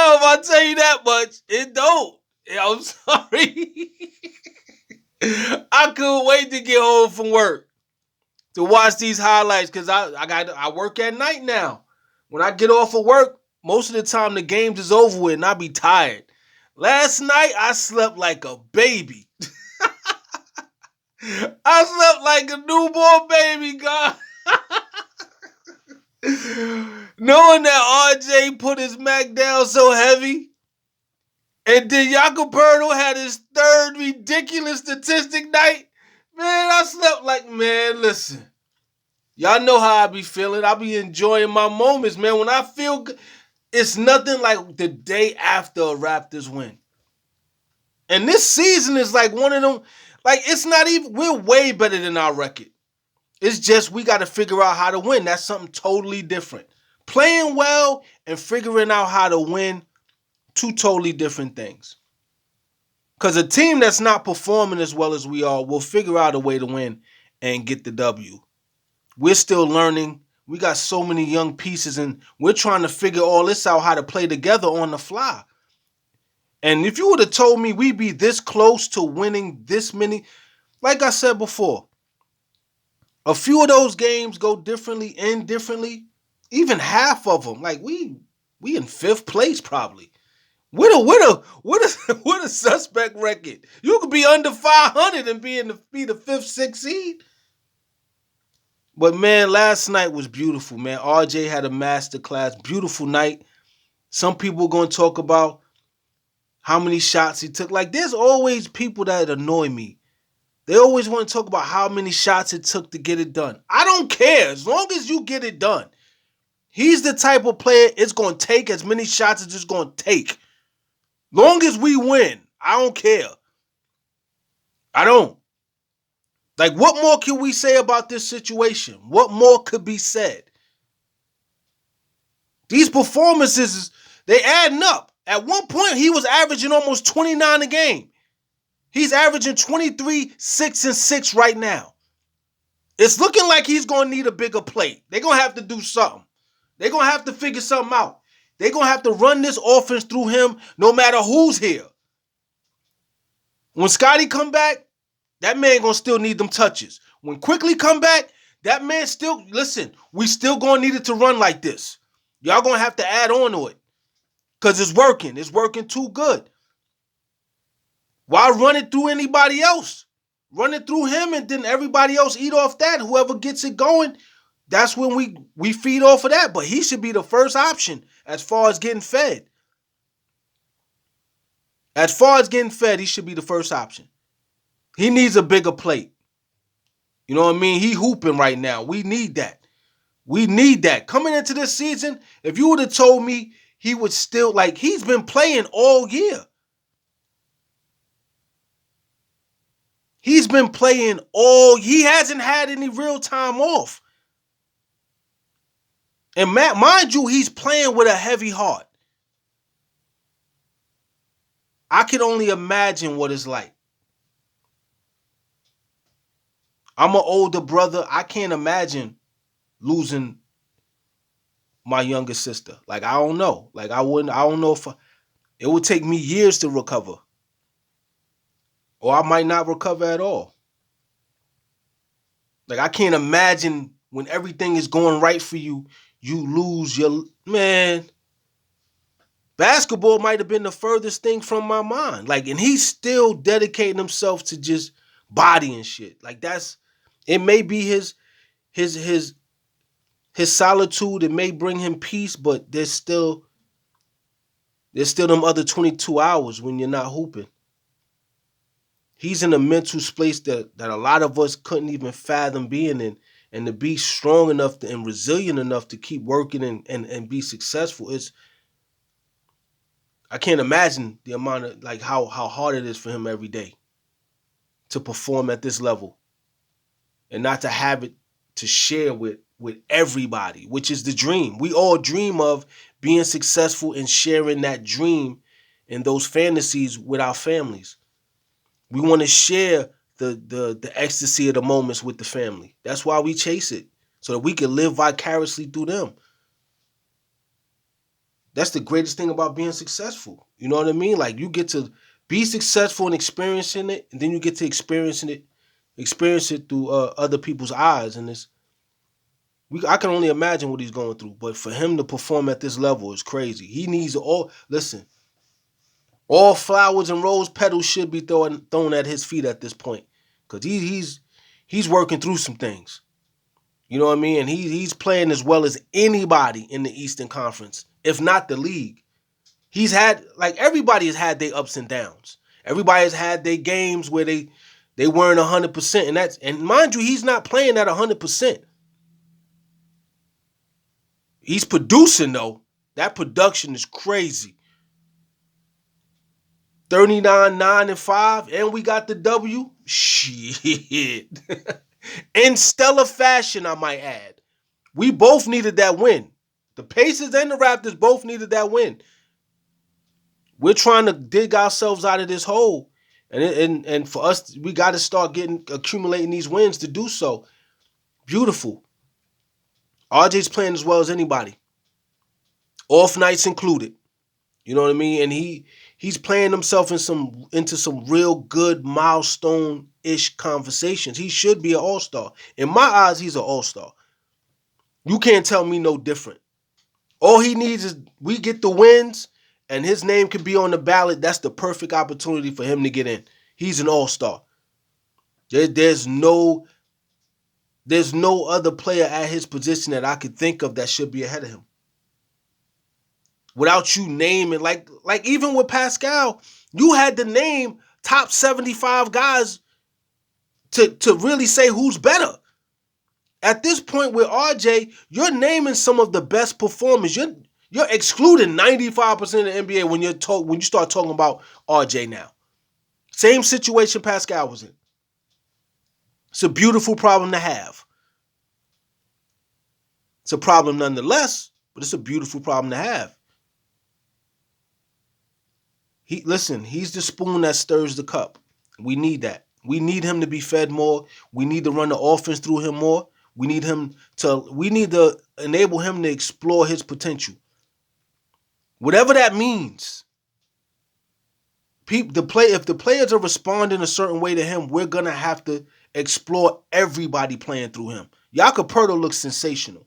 Chev, I'll tell you that much. It don't. Yeah, I'm sorry. I couldn't wait to get home from work to watch these highlights because I work at night now. When I get off of work, most of the time the games is over with and I be tired. Last night I slept like a baby. I slept like a newborn baby, God. Knowing that RJ put his Mac down so heavy, and then Jakob Pertl had his third ridiculous statistic night. Man, I slept like, man, listen. Y'all know how I be feeling. I be enjoying my moments, man. When I feel good, it's nothing like the day after a Raptors win. And this season is like one of them, like it's not even, we're way better than our record. It's just we got to figure out how to win. That's something totally different. Playing well and figuring out how to win, two totally different things. Because a team that's not performing as well as we are will figure out a way to win and get the W. We're still learning. We got so many young pieces, and we're trying to figure all this out, how to play together on the fly. And if you would have told me we'd be this close to winning this many, like I said before, a few of those games go differently, end differently. Even half of them, like we in fifth place probably. With a suspect record. You could be under 500 and be the fifth, sixth seed. But man, last night was beautiful, man. RJ had a masterclass, beautiful night. Some people are going to talk about how many shots he took. Like, there's always people that annoy me. They always want to talk about how many shots it took to get it done. I don't care. As long as you get it done. He's the type of player it's going to take as many shots as it's going to take. Long as we win, I don't care. I don't. Like, what more can we say about this situation? What more could be said? These performances, they adding up. At one point, he was averaging almost 29 a game. He's averaging 23, 6, and 6 right now. It's looking like he's going to need a bigger plate. They're going to have to do something. They're going to have to figure something out. They're going to have to run this offense through him no matter who's here. When Scotty come back, that man going to still need them touches. When Quickly come back, that man still, listen, we still going to need it to run like this. Y'all going to have to add on to it because it's working. It's working too good. Why run it through anybody else? Run it through him and then everybody else eat off that. Whoever gets it going, that's when we feed off of that. But he should be the first option as far as getting fed. As far as getting fed, he should be the first option. He needs a bigger plate. You know what I mean? He hooping right now. We need that. We need that. Coming into this season, if you would have told me he would still, like, he's been playing all year. He's been playing he hasn't had any real time off. And mind you, he's playing with a heavy heart. I can only imagine what it's like. I'm an older brother. I can't imagine losing my younger sister. Like, I don't know. Like, I don't know if it would take me years to recover. Or I might not recover at all. Like, I can't imagine when everything is going right for you, you lose your, man. Basketball might have been the furthest thing from my mind. Like, and he's still dedicating himself to just bodying shit. Like, it may be his solitude. It may bring him peace, but there's still them other 22 hours when you're not hooping. He's in a mental space that a lot of us couldn't even fathom being in, and to be strong enough and resilient enough to keep working and be successful. I can't imagine the amount of, like, how hard it is for him every day to perform at this level and not to have it to share with everybody, which is the dream. We all dream of being successful and sharing that dream and those fantasies with our families. We want to share the ecstasy of the moments with the family. That's why we chase it, so that we can live vicariously through them. That's the greatest thing about being successful. You know what I mean? Like you get to be successful and experiencing it, and then you get to experience it through other people's eyes, and I can only imagine what he's going through. But for him to perform at this level is crazy. He needs all flowers and rose petals should be thrown at his feet at this point, because he's working through some things. You know what I mean? And he's playing as well as anybody in the Eastern Conference, if not the league. He's had, like, everybody has had their ups and downs. Everybody has had their games where they weren't 100%, and mind you, he's not playing at 100%. He's producing though. That production is crazy. 39, 9, and 5, and we got the W. Shit. In stellar fashion, I might add. We both needed that win. The Pacers and the Raptors both needed that win. We're trying to dig ourselves out of this hole. And for us, we got to start accumulating these wins to do so. Beautiful. RJ's playing as well as anybody. Off nights included. You know what I mean? And he's playing himself into some real good milestone-ish conversations. He should be an all-star. In my eyes, he's an all-star. You can't tell me no different. All he needs is we get the wins, and his name could be on the ballot. That's the perfect opportunity for him to get in. He's an all-star. There's no other player at his position that I could think of that should be ahead of him. Without you naming, like even with Pascal, you had to name top 75 guys to really say who's better. At this point with RJ, you're naming some of the best performers. You're excluding 95% of the NBA when you start talking about RJ now. Same situation Pascal was in. It's a beautiful problem to have. It's a problem nonetheless, but it's a beautiful problem to have. He's the spoon that stirs the cup. We need that. We need him to be fed more. We need to run the offense through him more. We need to enable him to explore his potential. Whatever that means. If the players are responding a certain way to him, we're going to have to explore everybody playing through him. Jakob Poeltl looks sensational.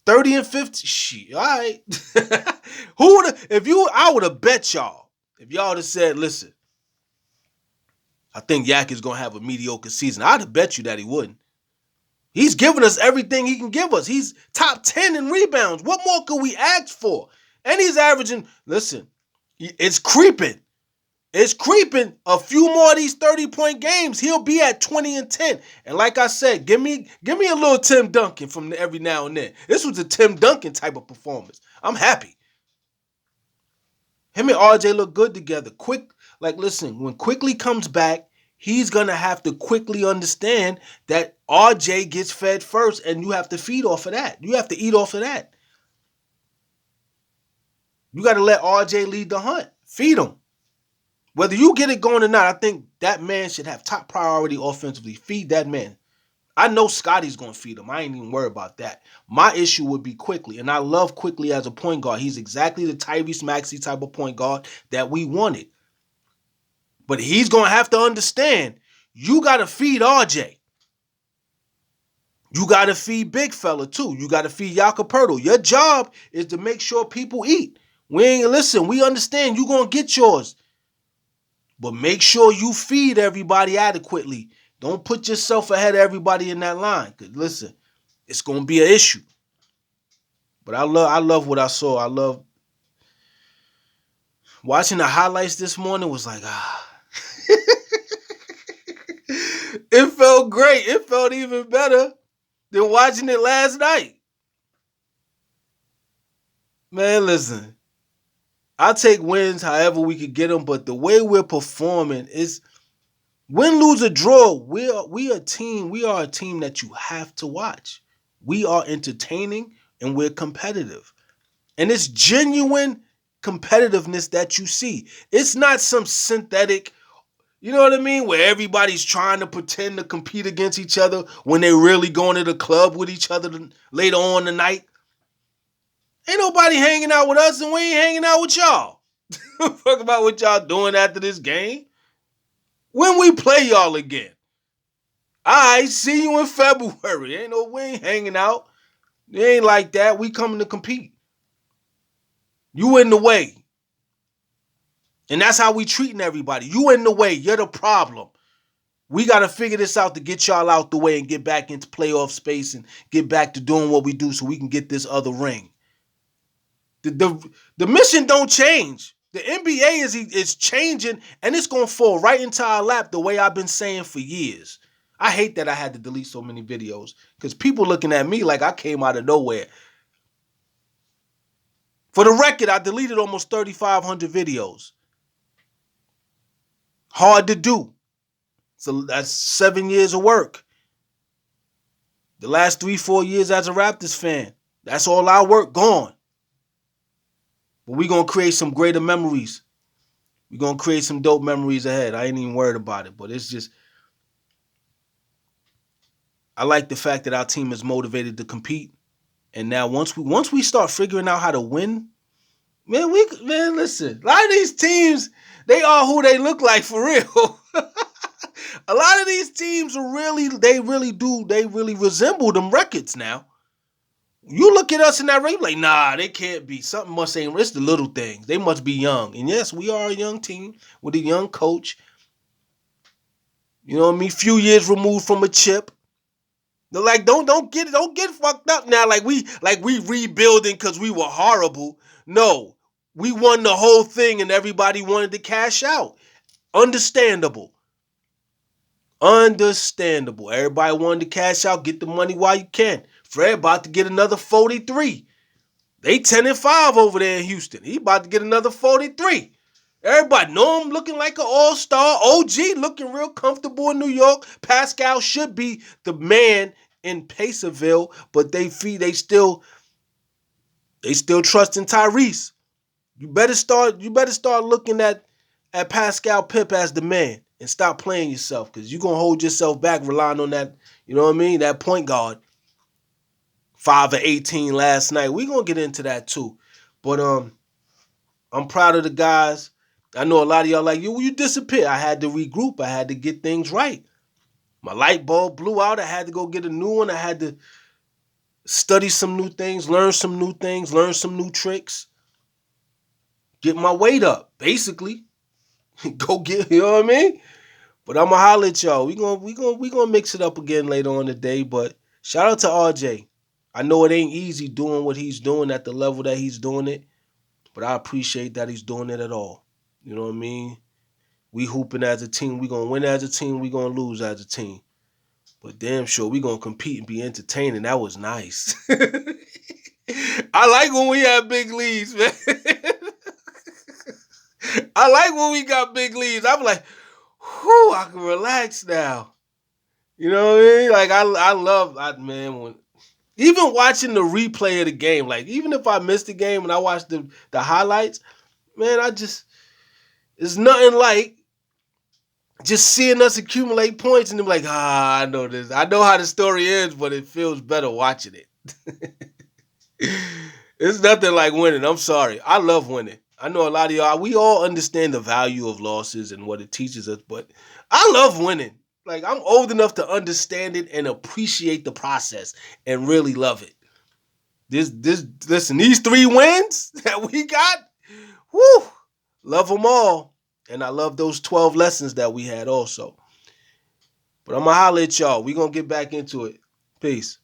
30 and 50, shit, all right. I would have bet y'all, if y'all would have said, listen, I think Yak is going to have a mediocre season, I'd have bet you that he wouldn't. He's giving us everything he can give us. He's top 10 in rebounds. What more could we ask for? And he's averaging, listen, it's creeping. It's creeping. A few more of these 30-point games, he'll be at 20 and 10. And like I said, give me a little Tim Duncan from every now and then. This was a Tim Duncan type of performance. I'm happy. Him and RJ look good together. Listen, when Quickly comes back, he's going to have to quickly understand that RJ gets fed first, and you have to feed off of that. You have to eat off of that. You got to let RJ lead the hunt. Feed him. Whether you get it going or not, I think that man should have top priority offensively. Feed that man. I know Scotty's going to feed him. I ain't even worried about that. My issue would be Quickly, and I love Quickly as a point guard. He's exactly the Tyrese Maxey type of point guard that we wanted. But he's going to have to understand, you got to feed RJ. You got to feed Big Fella, too. You got to feed Jakob Poeltl. Your job is to make sure people eat. We understand you're going to get yours. But make sure you feed everybody adequately. Don't put yourself ahead of everybody in that line. Because listen, it's going to be an issue. But I love what I saw. I love watching the highlights this morning was like, It felt great. It felt even better than watching it last night. Man, listen. I'll take wins however we could get them, but the way we're performing is win, lose, or draw. We are a team. We are a team that you have to watch. We are entertaining and we're competitive. And it's genuine competitiveness that you see. It's not some synthetic, you know what I mean, where everybody's trying to pretend to compete against each other when they're really going to the club with each other later on tonight. Ain't nobody hanging out with us, and we ain't hanging out with y'all. Fuck about what y'all doing after this game. When we play y'all again. I see you in February. We ain't hanging out. It ain't like that. We coming to compete. You in the way. And that's how we treating everybody. You in the way. You're the problem. We got to figure this out to get y'all out the way and get back into playoff space and get back to doing what we do so we can get this other ring. The mission don't change. The NBA is changing, and it's going to fall right into our lap the way I've been saying for years. I hate that I had to delete so many videos because people looking at me like I came out of nowhere. For the record, I deleted almost 3,500 videos. Hard to do. So that's 7 years of work. The last 3-4 years as a Raptors fan, that's all our work gone. But we're going to create some greater memories. We're going to create some dope memories ahead. I ain't even worried about it, but it's just, I like the fact that our team is motivated to compete. And now once we start figuring out how to win, man, listen. A lot of these teams, they are who they look like for real. A lot of these teams they really resemble them records now. You look at us in that race, like, nah, they can't be. Something must ain't. It's the little things. They must be young. And yes, we are a young team with a young coach. You know what I mean? Few years removed from a chip. They're like, don't get fucked up now. Like we rebuilding because we were horrible. No, we won the whole thing and everybody wanted to cash out. Understandable. Everybody wanted to cash out, get the money while you can. Fred about to get another 43. They 10-5 over there in Houston. He about to get another 43. Everybody know him looking like an all-star. OG looking real comfortable in New York. Pascal should be the man in Pacerville, but they still trust in Tyrese. You better start looking at Pascal Pip as the man and stop playing yourself, because you're gonna hold yourself back relying on that, you know what I mean? That point guard. 5 of 18 last night. We're gonna get into that too. But I'm proud of the guys. I know a lot of y'all like, you disappear. I had to regroup. I had to get things right. My light bulb blew out. I had to go get a new one. I had to study some new things, learn some new things, learn some new tricks. Get my weight up, basically. Go get, you know what I mean? But I'ma holler at y'all. We gonna mix it up again later on today. But shout out to RJ. I know it ain't easy doing what he's doing at the level that he's doing it, but I appreciate that he's doing it at all. You know what I mean? We hooping as a team. We gonna win as a team. We gonna lose as a team. But damn sure we gonna compete and be entertaining. That was nice. I like when we have big leads, man. I like when we got big leads. I'm like, whew, I can relax now. You know what I mean? Like I love, man, when even watching the replay of the game, like even if I missed the game and I watched the highlights, man, it's nothing like just seeing us accumulate points and them like, I know this. I know how the story ends, but it feels better watching it. It's nothing like winning. I'm sorry. I love winning. I know a lot of y'all, we all understand the value of losses and what it teaches us, but I love winning. Like, I'm old enough to understand it and appreciate the process and really love it. Listen, these 3 wins that we got, whoo, love them all. And I love those 12 lessons that we had also. But I'm going to holler at y'all. We're going to get back into it. Peace.